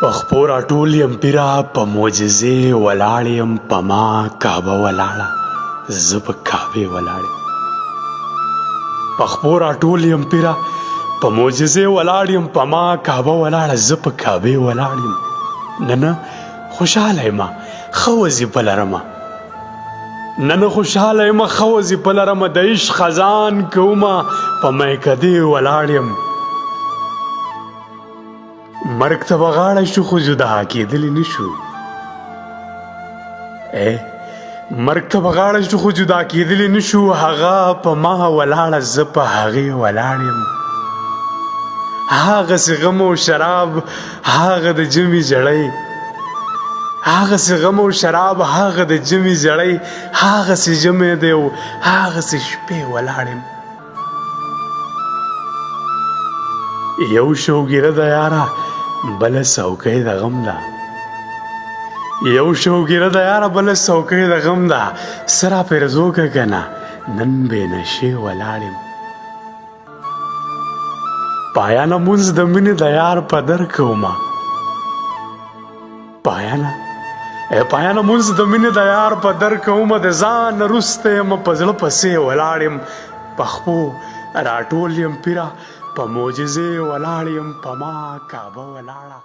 پخپو راټول یم پیره په معجزې ولاړ یم په ما کعبه ولاړه زه په کعبې ولاړ یم پخپو راټول یم پیره په معجزې ولاړ یم په ما کعبه ولاړه زه په کعبې ولاړ یم نه خوشحاله یم ښه وظیفه لرمه نه خوشحاله یم ښه وظیفه لرمه د عشق خزان کومه په میکدې ولاړ یم مرګ ته به غاړه شو خو جدا کېدلی نه شو مرګ ته به غاړه شو خو جدا کېدلی نه شو هغه په ما ولاړه زه په هغې ولاړ یم هغسې غم او شراب هغه د جمې زړی هغسې غم او شراب هغه د جمې زړی هغسې جمې دی او هغسې شپې ولاړ یم یو شوګیره د یاره بله څوکۍ د غم ده یو شوګیره د یاره بله څوکۍ د غم ده څه راپرځو که که نه نن بې نشې ولاړ یم پایانه مونځ د مینې د یار په در کومه پایانه مونځ د مینې د یار په در کومه د ځان وروسته یم په زړه پسې ولاړ یم پخپو راټول یم پیره په معجزې ولاړ یم په ما کعبه ولاړه